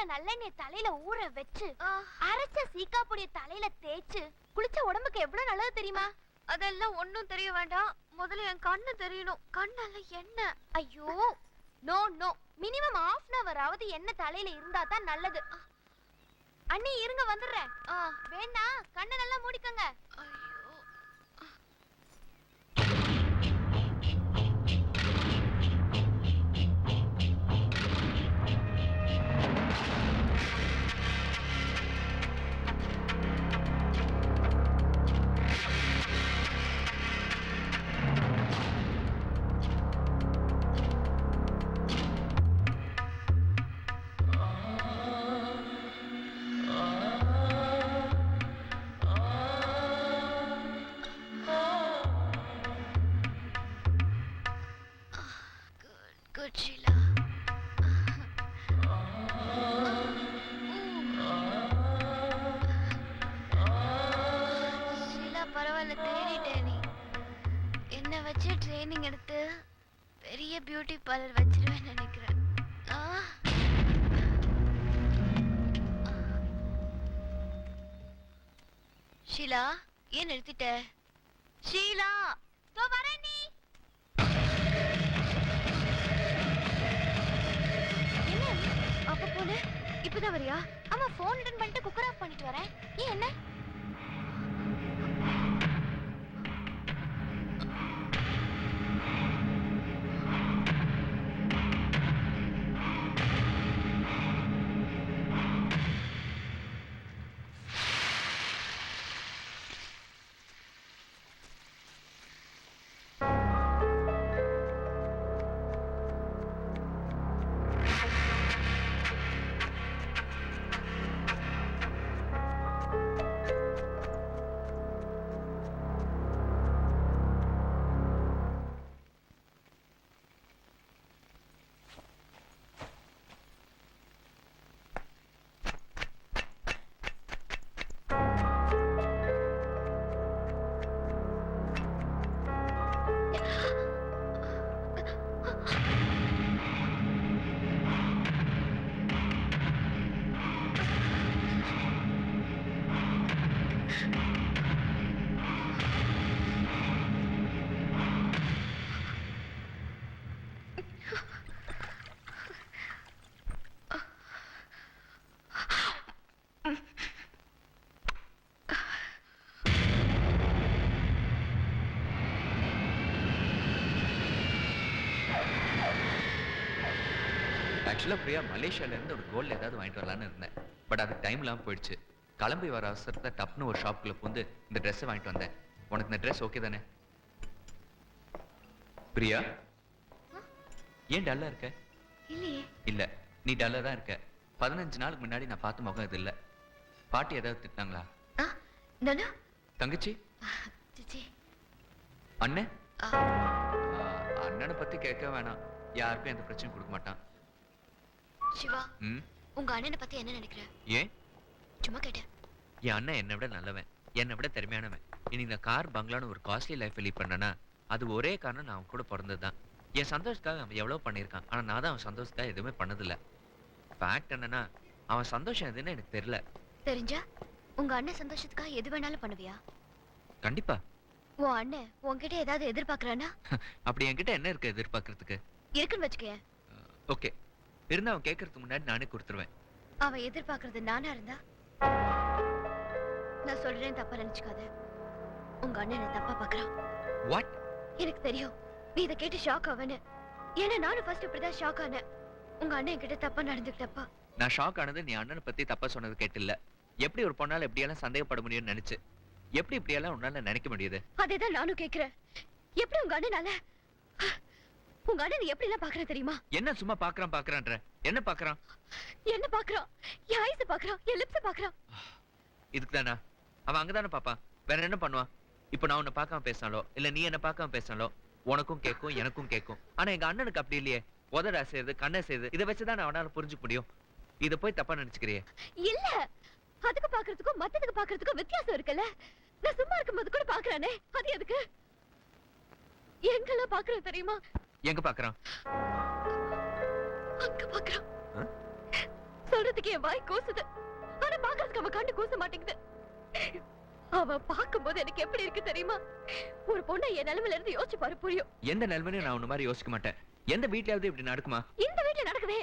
வீட்ல நல்லெண்ணெய் தலையில ஊற வச்சு அரைச்ச சீக்கா பொடிய தலையில தேய்ச்சு குளிச்ச உடம்புக்கு எவ்வளவு நல்லது தெரியுமா? அதெல்லாம் ஒண்ணும் தெரிய வேண்டாம், முதல்ல என் கண்ணு தெரியணும். கண்ணால என்ன? ஐயோ நோ நோ, மினிமம் ½ hour ஆவது என்ன தலையில இருந்தா தான் நல்லது. அண்ணி இருங்க வந்துடுறேன். வேணா கண்ணை நல்லா மூடிக்கங்க. Good, Sheila. ஷீலா பரவாயில்ல, தேடிட்டேன். நீ என்ன வச்சு ட்ரைனிங் எடுத்து பெரிய பியூட்டி பார்லர் வச்சிருவேன்னு நினைக்கிறேன். ஷீலா, ஏன் நிறுத்திட்ட? ஷீலா, தோ வரேன். நீ அப்ப போல இப்பதான் வரியா? ஆமா, போன் அட்டெண்ட் பண்ணிட்டு குக்கர் ஆஃப் பண்ணிட்டு வரேன். ஏன் என்ன? ஆக்சுவலா பிரியா மலேசியால இருந்து ஒரு கோல்டு ஏதாவது வாங்கிட்டு வரலான்னு இருந்தேன். பட் அது டைம் இல்லாம போயிடுச்சு. கிளம்பி வர அவசரத்துல டப்னு ஒரு ஷாப்குள்ள புந்து இந்த ட்ரெஸ்ஸை வாங்கிட்டு வந்தேன். உனக்கு இந்த ட்ரெஸ் ஓகே தானே? பிரியா, ஏன் டல்லா இருக்க? இல்லையே. இல்ல, நீ டல்லா தான் இருக்க. 15 நாளுக்கு முன்னாடி நான் பார்த்த முகம் இது இல்ல. பாட்டி ஏதாவது திட்டினாங்களா? தங்கச்சி, அண்ணன்? அண்ணனை பத்தி கேட்க வேணாம், யாருக்கும் எந்த பிரச்சனையும் கொடுக்க மாட்டான். சிவா, உங்க அண்ணனை பத்தி என்ன நினைக்கிற? ஏன்? சும்மா கேட்டேன். என் அண்ணன் என்னை விட நல்லவன், என்னை விட திறமையானவன். இன்னைக்கு நான் கார் பங்களான்னு ஒரு காஸ்ட்லி லைஃப் லீட் பண்ணனா அது ஒரே காரணம் நான் அவன் கூட பிறந்ததுதான். என் சந்தோஷத்துக்காக அவன் எவ்வளவு பண்ணியிருக்கான். ஆனா நான் தான் அவன் சந்தோஷத்துக்காக எதுவுமே பண்ணதில்லை. ஃபேக்ட் என்னன்னா, அவன் சந்தோஷம் எதுன்னு எனக்கு தெரியல. தெரிஞ்சா உங்க அண்ணன் சந்தோஷத்துக்காக எது வேணாலும் பண்ணுவியா? கண்டிப்பா. உன் அண்ணன் உன்கிட்ட ஏதாவது எதிர்பார்க்கறானா? அப்படி என்கிட்ட என்ன இருக்கு எதிர்பார்க்கறதுக்கு? இருக்குன்னு வச்சுக்கே. ஓகே, இருந்தா அவன் கேட்கறதுக்கு முன்னாடி நானே கொடுத்துருவேன். அவன் எதிர்பார்க்கறது நானா இருந்தா? நான் சொல்றேன், தப்பா நினைச்சுக்காத. உங்க அண்ணன் தப்பா பாக்குறான். வாட்? எனக்கு தெரியும் நீ இதை கேட்டு ஷாக் ஆவன்னு. ஏன்னா நானும் ஃபர்ஸ்ட் இப்படிதான் ஷாக் ஆனேன். உங்க அண்ணன் என்கிட்ட தப்பா நடந்துக்கிட்டப்பா. நான் ஷாக் ஆனது நீ அண்ணனை பத்தி தப்பா சொன்னது கேட்டு இல்ல. எப்படி ஒரு பொண்ணால எப்படியெல்லாம் சந்தேகப்பட முடியும்னு நினைச்சு. எப்படி இப்படியெல்லாம் உன்னால நினைக்க முடியுது? அதேதான் நானும் கேக்குறேன். எப்படி உங்க அண்ணனால? உங்க அண்ணன் எப்படி எல்லாம் பாக்குறேன் தெரியுமா? என்ன சும்மா பாக்குறான்ற? என்ன பாக்குறான்? என்ன பாக்குறான்? என் ஐஸ் பாக்குறான், என் லிப்ஸ் பாக்குறான். இதுக்கு தானா அவன் அங்கதானே பாப்பான்? வேற என்ன பண்ணுவான்? இப்ப நான் உன்னை பார்க்காம பேசினாலோ இல்ல நீ என்ன பார்க்காம பேசினாலோ உனக்கும் கேட்கும் எனக்கும் கேட்கும். ஆனா எங்க அண்ணனுக்கு அப்படி இல்லையே. உதடா செய்யுது, கண்ணை செய்யுது, இதை வச்சுதான் அவனால புரிஞ்சுக்க முடியும். இதை போய் தப்பா நினைச்சுக்கிறியே? இல்ல, அதுக்கு பாக்குறதுக்கும் மத்ததுக்கு பாக்குறதுக்கும் வித்தியாசம் இருக்குல்ல. நான் சும்மா இருக்கும்போது கூட பாக்குறானே, அது எதுக்கு? எங்கெல்லாம் பாக்குறேன் தெரியுமா? எங்க பாக்குறான்? அங்க பாக்குறான். சொல்றது சொல்றதுக்கு என் வாய் கூசுது. ஆனா பாக்குறதுக்கு அவன் கண்டு கூச மாட்டேங்குது. அவன் பார்க்கும்போது எனக்கு எப்படி இருக்கு தெரியுமா? ஒரு பொண்ணை என் நிலைமையில இருந்து யோசிச்சு பாரு, புரியும். எந்த நிலைமையிலும் நான் உன்ன மாதிரி யோசிக்க மாட்டேன். எந்த வீட்லயாவது இப்படி நடக்குமா? இந்த வீட்டுல நடக்குதே.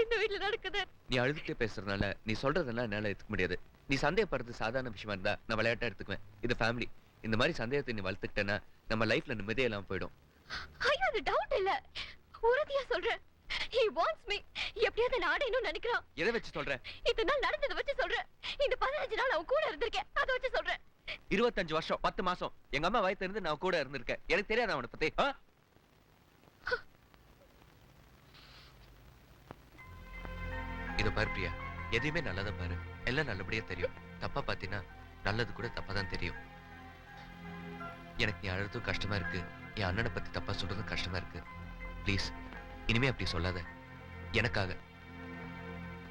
இந்த வீட்டுல நடக்குது. நீ அழுதுட்டே பேசுறதுனால நீ சொல்றதெல்லாம் என்னால எடுத்துக்க முடியாது. நீ சந்தேகப்படுறது சாதாரண விஷயமா இருந்தா நான் விளையாட்டா எடுத்துக்குவேன். இது ஃபேமிலி. இந்த மாதிரி சந்தேகத்தை நீ வளர்த்துக்கிட்டேன்னா நம்ம லைஃப்ல நிம்மதியே இல்லாம போயிடும். ஐயோ, அது டவுட் இல்ல, உறுதியா சொல்றேன். He wants me. எப்படியாவது நான் அடையணும்னு நினைக்கிறான். எதை வச்சு சொல்ற? இத்தனை நாள் நடந்ததை வச்சு சொல்றேன். இந்த 15 நாள் அவன் கூட இருந்திருக்கேன், அதை வச்சு சொல்றேன். 25 வருஷம் 10 மாசம் எங்க அம்மா வயித்துல இருந்து நான் கூட இருந்திருக்கேன். எனக்கு தெரியாது அவனை பத்தி. இத பாரு பிரியா, எதையுமே நல்லதா பாரு. எல்லாம் நல்லபடியா தெரியும். தப்பா பாத்தீங்கன்னா நல்லது கூட தப்பா தான் தெரியும். எனக்கு நீ அழுறதும் கஷ்டமா இருக்கு, என் அண்ணனை பத்தி தப்பா சொல்றதும் கஷ்டமா இருக்கு. ப்ளீஸ் இனிமே அப்படி சொல்லாத. எனக்காக,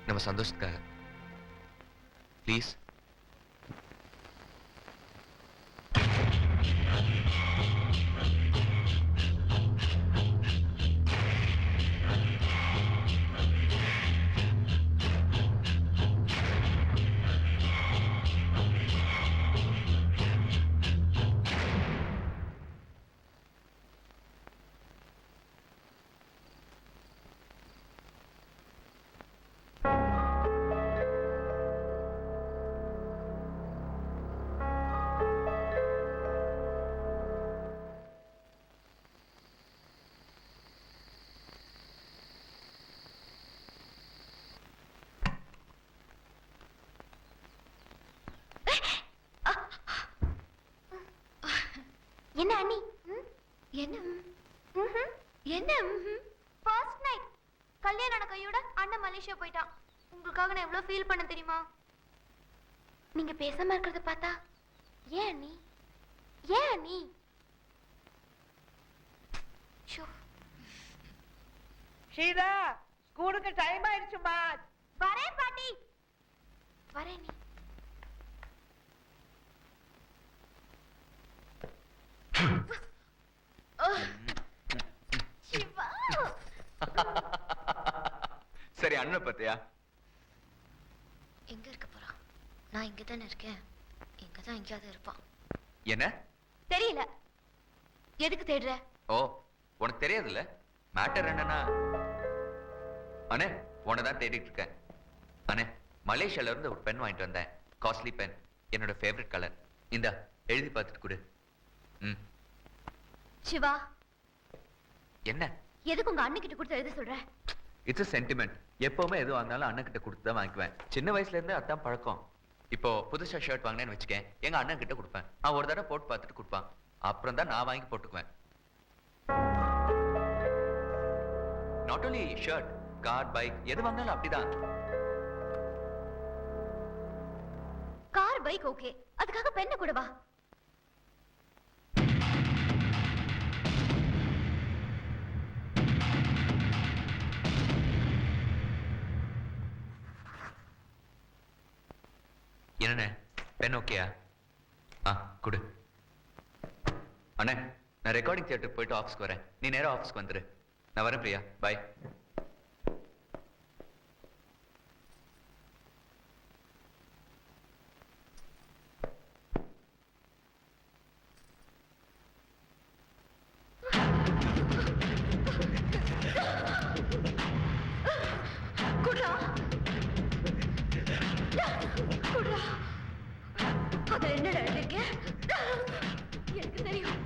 நம்ம சந்தோஷத்துக்காக ப்ளீஸ். என்ன அண்ணி? என்ன என்ன ஃபர்ஸ்ட் நைட் கல்யாண கையோட அண்ணன் மலேசியா போயிட்டான். உங்களுக்காக நான் எவ்வளவு ஃபீல் பண்ண தெரியுமா? நீங்க பேசாம இருக்கிறத பார்த்தா. ஏன் அண்ணி? ஏன் அண்ணி? ஷீலா, ஸ்கூலுக்கு டைம் ஆயிடுச்சுமா. வரேன் பாட்டி, வரேன் நீ. சரி, அண்ணனை பத்தியா? எங்க இருக்க போறான்? நான் இங்க தானே இருக்கேன். இங்க தான் எங்கேயாவது இருப்பான். என்ன தெரியல. எதுக்கு தேடுற? ஓ, உனக்கு தெரியாதுல்ல. மேட்டர் என்னன்னா, அண்ணே உன்னதான் தேடிட்டு இருக்கேன். அண்ணே, மலேசியால இருந்து ஒரு பென் வாங்கிட்டு வந்தேன். காஸ்ட்லி பென், என்னோட ஃபேவரட் கலர். இந்தா எழுதி பார்த்துட்டு கொடு. சிவா, என்ன? எதுக்கு உங்க அண்ணன் கிட்ட கொடுத்து எழுத சொல்ற? It's sentiment. எப்பவுமே எது வாங்கினாலும் அண்ணன் கிட்ட கொடுத்து தான் வாங்கிக்குவேன். சின்ன வயசுல இருந்து அதான் பழக்கம். இப்போ புதுசா ஷர்ட் வாங்கினேன்னு வச்சுக்கேன், எங்க அண்ணன் கிட்ட கொடுப்பேன். அவன் ஒரு தடவை போட்டு பார்த்துட்டு கொடுப்பான். அப்புறம் தான் நான் வாங்கி போட்டுக்குவேன். Not only shirt, car, bike எது வாங்கினாலும் அப்படிதான். கார், பைக் ஓகே, அதுக்காக பெண்ணு கூட வா. என்னண்ணே, பென் ஓகேயா? கொடு. அண்ணே, நான் ரெக்கார்டிங் தியேட்டருக்கு போயிட்டு ஆஃபீஸ்க்கு வரேன். நீ நேரா ஆஃபீஸ்க்கு வந்துரு. நான் வரேன் பிரியா, பாய். என்னடா எழுதிருக்க? எனக்கு தெரியும்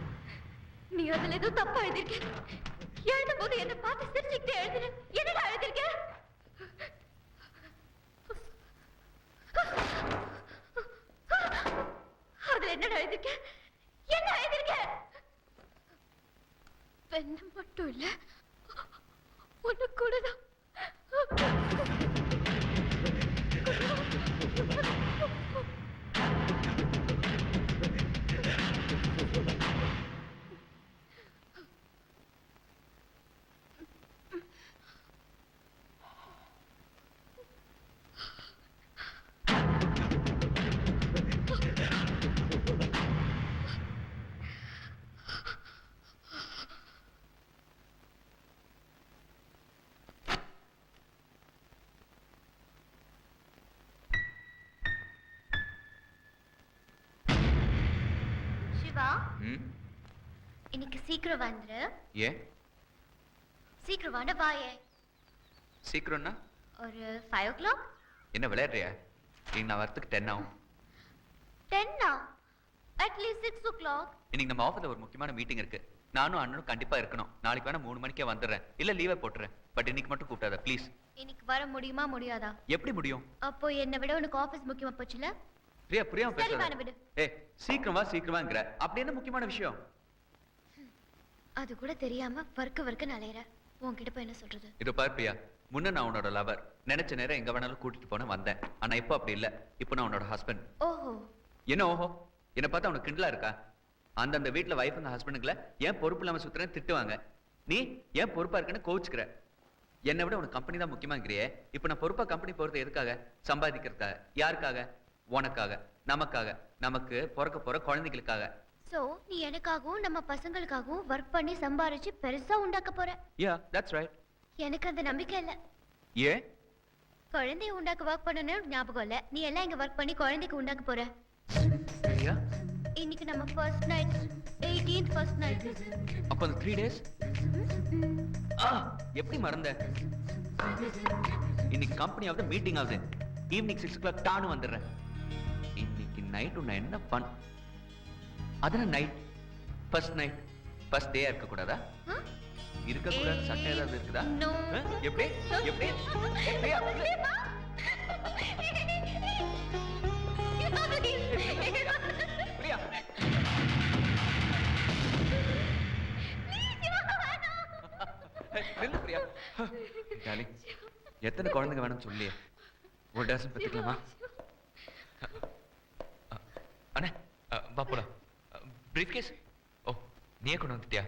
நீ அதுல ஏதோ தப்பா எழுதிருக்க. எழுதும் போது என்ன பார்த்து சிரிச்சுக்கிட்டே எழுதுன. என்னடா எழுதிருக்க? அதுல என்னடா எழுதிருக்க? என்ன எழுதிருக்க? பெண்ணு மட்டும் இல்ல, ஒண்ணு கூடதான். இன்னைக்கு சீக்கிரம் வந்துரு. ஏன் சீக்கிரம் வாட வாயே. சீக்கிரம்னா ஒரு 5 o'clock. என்ன விளையாடுறியா? இன்னைக்கு நான் வரத்துக்கு 10 ஆகும். 10 அட்லீஸ்ட் 6 o'clock. இன்னைக்கு நம்ம ஆஃபீஸ்ல ஒரு முக்கியமான மீட்டிங் இருக்கு. நானும் அண்ணனும் கண்டிப்பா இருக்கணும். நாளைக்கு வேணா 3 மணிக்கே வந்துடுறேன், இல்ல லீவே போட்டுறேன். பட் இன்னைக்கு மட்டும் கூப்பிடாத ப்ளீஸ். இன்னைக்கு வர முடியுமா முடியாதா? எப்படி முடியும்? அப்போ என்னை விட உனக்கு ஆபீஸ் முக்கியமா போச்சுல? பிரியா புரியாம சரி, பேசாத. வான விடு. ஏய் சீக்கிரமாங்கற. அப்படி என்ன முக்கியமான விஷயம்? அது கூட தெரியாம வர்க்க அலையற. உன்கிட்ட போய் என்ன சொல்றது? இது பார் பிரியா, முன்ன நான் உன்னோட லவர். நினைச்ச நேரம் எங்க வேணாலும் கூட்டிட்டு போன வந்தேன். ஆனா இப்போ அப்படி இல்ல. இப்போ நான் உன்னோட ஹஸ்பண்ட். ஓஹோ. என்ன ஓஹோ? என்ன பார்த்தா உனக்கு கிண்டலா இருக்கா? அந்தந்த வீட்டுல வைஃபுங்க ஹஸ்பண்டுங்கள ஏன் பொறுப்பு இல்லாம சுத்துறேன்னு திட்டுவாங்க. நீ ஏன் பொறுப்பா இருக்குன்னு கோவிச்சுக்கிற. என்னை விட உனக்கு கம்பெனி தான் முக்கியமாங்கிறியே. இப்போ நான் பொறுப்பா கம்பெனி போறது எதுக்காக? சம்பாதிக்கிறதுக்காக. யாருக்காக? உனக்காக, நமக்காக, நமக்கு பிறக்க போற குழந்தைகளுக்காக. சோ நீ எனக்காகவும் நம்ம பசங்களுக்காகவும் ஒர்க் பண்ணி சம்பாரிச்சு பெருசா உண்டாக்க போற. Yeah that's right. எனக்கு அந்த நம்பிக்கை இல்ல. ஏன்? குழந்தைய உண்டாக்க ஒர்க் பண்ணணும்னு ஞாபகம் இல்ல. நீ எல்லாம் இங்க ஒர்க் பண்ணி குழந்தைக்கு உண்டாக்க போற. பிரியா, இன்னைக்கு நம்ம first night, 18th first night. அப்ப அந்த 3 days எப்படி மறந்த? இன்னைக்கு கம்பெனி ஆகுது, மீட்டிங் ஆகுது. ஈவினிங் 6 o'clock டானு வந்துடுறேன். இன்னைக்கு நைட் உன்னை என்ன ஃபன்? அதன night, first night, first day இருக்க கூடாதா? இருக்க கூடாது சட்டம் ஏதாவது இருக்குதா? No. எப்படி எப்படி பிரியா, பிரியா. நில்லு பிரியா. டார்லிங், எத்தனை குழந்தைங்க வேணும்னு சொல்லி ஒரு டசன் பத்திக்கலாமா? அண்ணே வா போலாம். Brief case. ஓ நீயே கொண்டு வந்துட்டியா?